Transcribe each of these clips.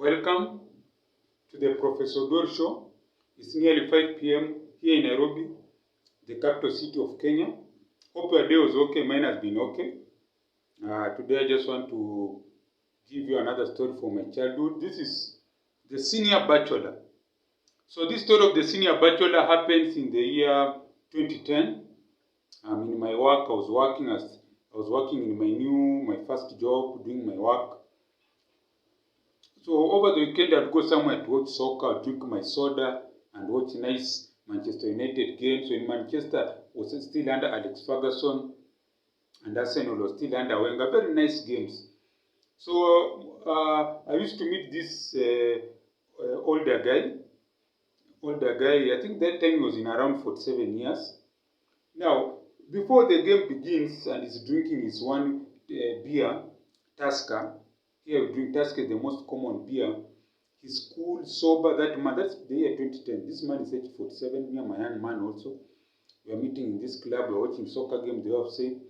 Welcome to the Professor Dor Show. It's nearly 5 p.m. here in Nairobi, the capital city of Kenya. Hope your day was okay. Mine has been okay. Today I just want to give you another story from my childhood. This is the senior bachelor. So this story of the senior bachelor happens in the year 2010. In my work, I was working in my first job, doing my work. So over the weekend, I'd go somewhere to watch soccer, I'd drink my soda, and watch nice Manchester United games. So in Manchester was still under Alex Ferguson, and Arsenal was still under Wenger. Very nice games. So I used to meet this older guy. I think that time he was in around 47 years. Now, before the game begins and he's drinking his one beer, Tusker. Here we drink Tusker, the most common beer. He's cool, sober, that man. That's the year 2010. This man is age 47, me and my young man also. We are meeting in this club, we are watching soccer game, they have said.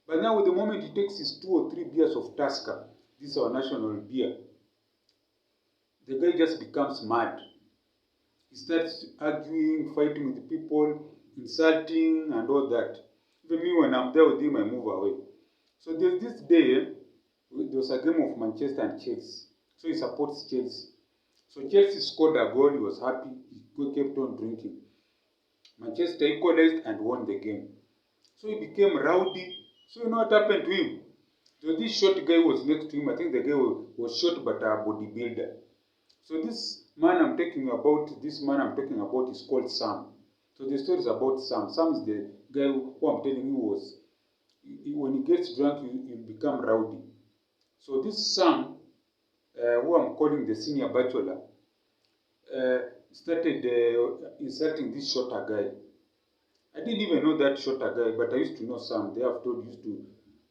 But now with the moment he takes his 2 or 3 beers of Tusker, this is our national beer, the guy just becomes mad. He starts arguing, fighting with the people, insulting and all that. Even me, when I'm there with him, I move away. So there's this day, there was a game of Manchester and Chelsea. So he supports Chelsea. So Chelsea scored a goal, he was happy, he kept on drinking. Manchester equalized and won the game. So he became rowdy. So you know what happened to him? So this short guy was next to him. I think the guy was short but a bodybuilder. So this man I'm talking about is called Sam. So the story is about Sam. Sam is the guy who I'm telling you when he gets drunk, he become rowdy. So this Sam, who I'm calling the senior bachelor, started insulting this shorter guy. I didn't even know that shorter guy, but I used to know Sam. They have told used to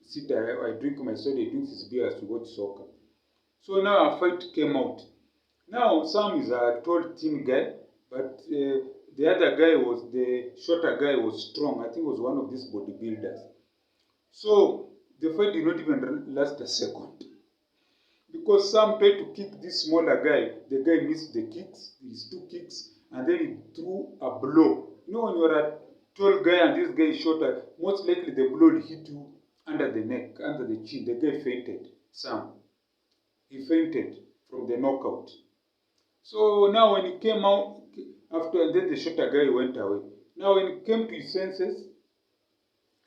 sit there, I drink my soda, he drinks his beer as we watch soccer. So now a fight came out. Now Sam is a tall, thin guy, but the other guy the shorter guy was strong. I think he was one of these bodybuilders. So the fight did not even last a second. Because Sam tried to kick this smaller guy, the guy missed his 2 kicks, and then he threw a blow. You know when you're a tall guy and this guy is shorter, most likely the blow will hit you under the neck, under the chin. The guy fainted, Sam. He fainted from the knockout. So now when he came out, and then the shorter guy went away. Now when he came to his senses,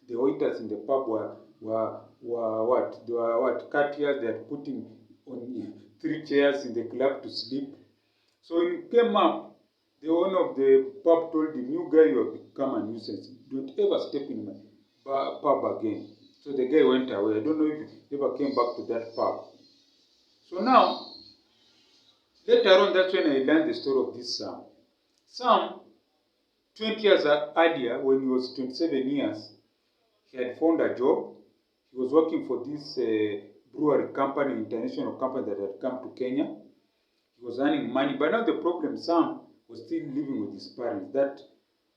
the waiters in the pub were what? They were what? Courtiers. They had put him on 3 chairs in the club to sleep. So when he came up, the owner of the pub told him, "You guy, you have become a nuisance. Don't ever step in my pub again." So the guy went away. I don't know if he ever came back to that pub. So now, later on, that's when I learned the story of this Sam. Sam, 20 years earlier, when he was 27 years, he had found a job. He was working for this brewery company, international company that had come to Kenya. He was earning money. But now the problem, Sam was still living with his parents, that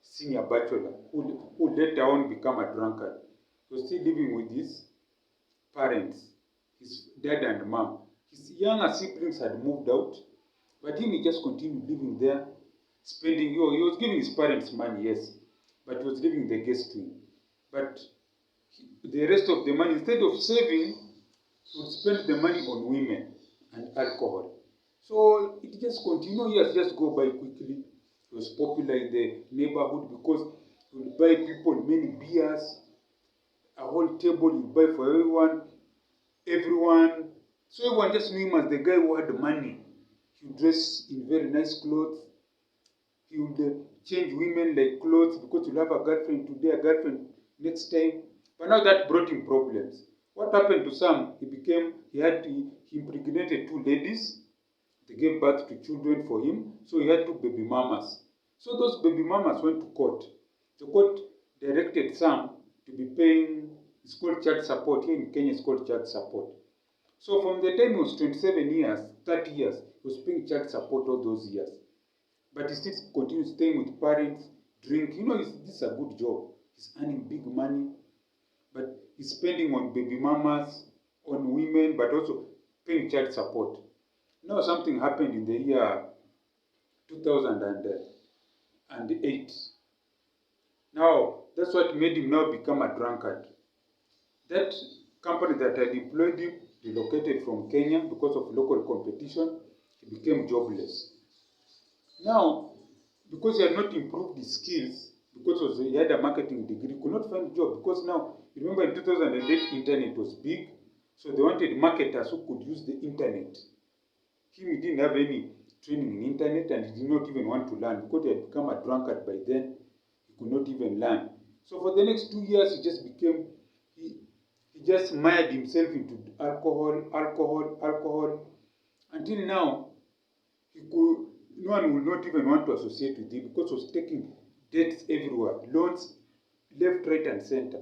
senior bachelor, who later on became a drunkard. He was still living with his parents, his dad and mom. His younger siblings had moved out, but he just continued living there, spending, he was giving his parents money, yes, but he was living the guest wing. But the rest of the money, instead of saving, he would spend the money on women and alcohol. So it just continued, years just go by quickly. He was popular in the neighborhood because he would buy people many beers, a whole table he would buy for everyone. So everyone just knew him as the guy who had money. He would dress in very nice clothes. He would change women like clothes because you'll have a girlfriend today, a girlfriend next time. But now that brought him problems. What happened to Sam? He impregnated 2 ladies. They gave birth to children for him. So he had 2 baby mamas. So those baby mamas went to court. The court directed Sam to be paying, it's called child support. Here in Kenya, it's called child support. So from the time he was 27 years, 30 years, he was paying child support all those years. But he still continues staying with parents, drink. You know, this is a good job. He's earning big money. But he's spending on baby mamas, on women, but also paying child support. Now something happened in the year 2008. Now, that's what made him now become a drunkard. That company that had employed him relocated from Kenya because of local competition. He became jobless. Now, because he had not improved his skills, because he had a marketing degree, he could not find a job. Because now, you remember in 2008, internet was big, so they wanted marketers who could use the internet. He didn't have any training in internet, and he did not even want to learn because he had become a drunkard by then. He could not even learn. So for the next 2 years, he just became, he just mired himself into alcohol, until now, no one would not even want to associate with him because he was taking debts everywhere, loans left, right, and center.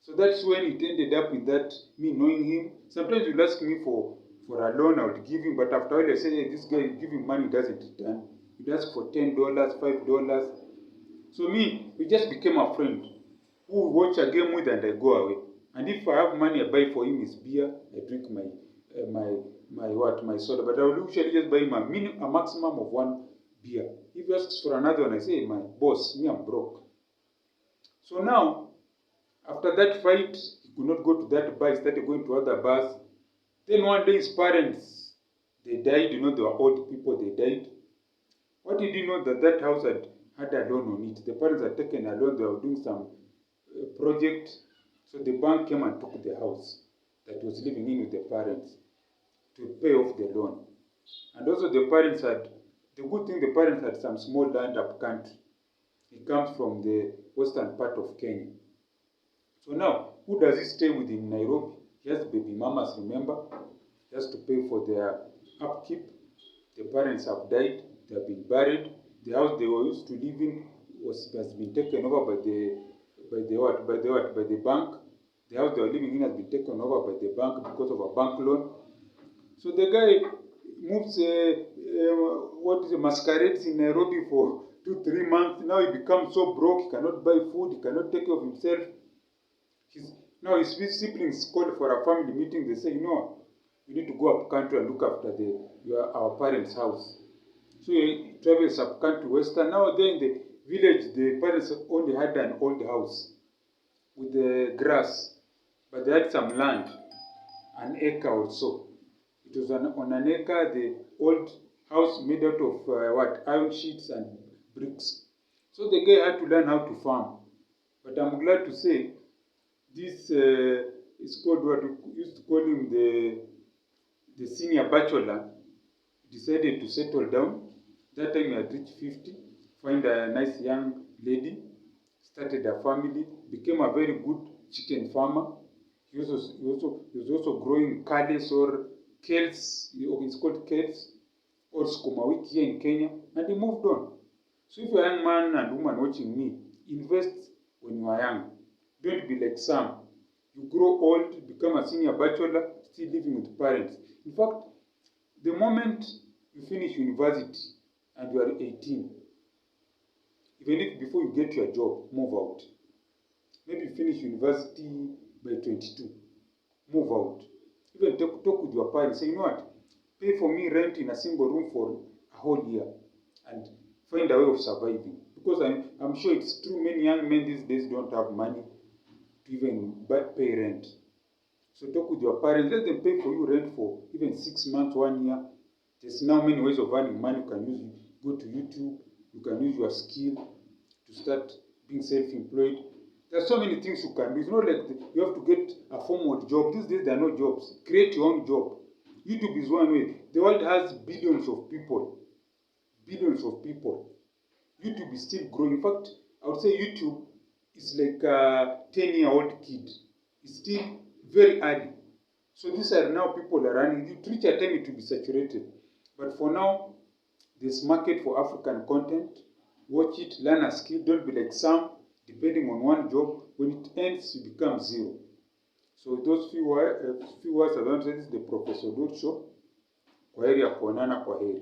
So that's when it ended up with that, me knowing him. Sometimes he'll ask me for a loan, I would give him, but after a while I say, hey, this guy, give him money, doesn't return. He'd ask for $10, $5. So me, we just became a friend who will watch a game with and I go away. And if I have money, I buy for him his beer, I drink my soda. But I will usually just buy him a maximum of one beer. If he asks for another one, I say, hey, my boss, me, I'm broke. So now, after that fight, he could not go to that bar, he started going to other bars. Then one day his parents, they died, they were old people, they died. What did you know that house had a loan on it? The parents had taken a loan, they were doing some project. So the bank came and took the house that was living in with the parents to pay off the loan. And also the good thing, the parents had some small land up country. It comes from the western part of Kenya. So now, who does he stay with in Nairobi? He has baby mamas, remember? He has to pay for their upkeep. The parents have died, they have been buried. The house they were used to live in has been taken over by the bank. The house they were living in has been taken over by the bank because of a bank loan. So the guy moves, masquerades in Nairobi for 2-3 months. Now he becomes so broke, he cannot buy food, he cannot take care of himself. Now his siblings called for a family meeting. They say, you need to go up country and look after our parents' house. So he travels up country western. Now there in the village, the parents only had an old house with the grass, but they had some land, an acre or so. It was on an acre, the old house made out of iron sheets and bricks. So the guy had to learn how to farm. But I'm glad to say, this is called what we used to call him the senior bachelor. Decided to settle down. That time he had reached 50, find a nice young lady, started a family, became a very good chicken farmer. He was also growing kales or kales, it's called kales, or sukuma wiki here in Kenya, and he moved on. So if you're a young man and woman watching me, invest when you are young. Don't be like Sam. You grow old, become a senior bachelor, still living with parents. In fact, the moment you finish university and you are 18, even if before you get your job, move out. Maybe you finish university by 22, move out. Even talk with your parents, say, you know what, pay for me rent in a single room for a whole year and find a way of surviving. Because I'm sure it's true, many young men these days don't have money to even pay rent. So talk with your parents, let them pay for you rent for even 6 months, 1 year. There's now many ways of earning money. You can go to YouTube, you can use your skill to start being self-employed. There's so many things you can do. It's not like you have to get a formal job. These days there are no jobs. Create your own job. YouTube is one way. The world has billions of people. Billions of people. YouTube is still growing. In fact, I would say YouTube is like a 10-year-old kid. It's still very early. So these are now people are running. It reach a time it will be saturated. But for now, there's market for African content. Watch it, learn a skill. Don't be like some, depending on one job. When it ends, you become zero. So those few words I want to say, this is the Professor Dot Show. Kwaheri ya kuonana, kwaheri.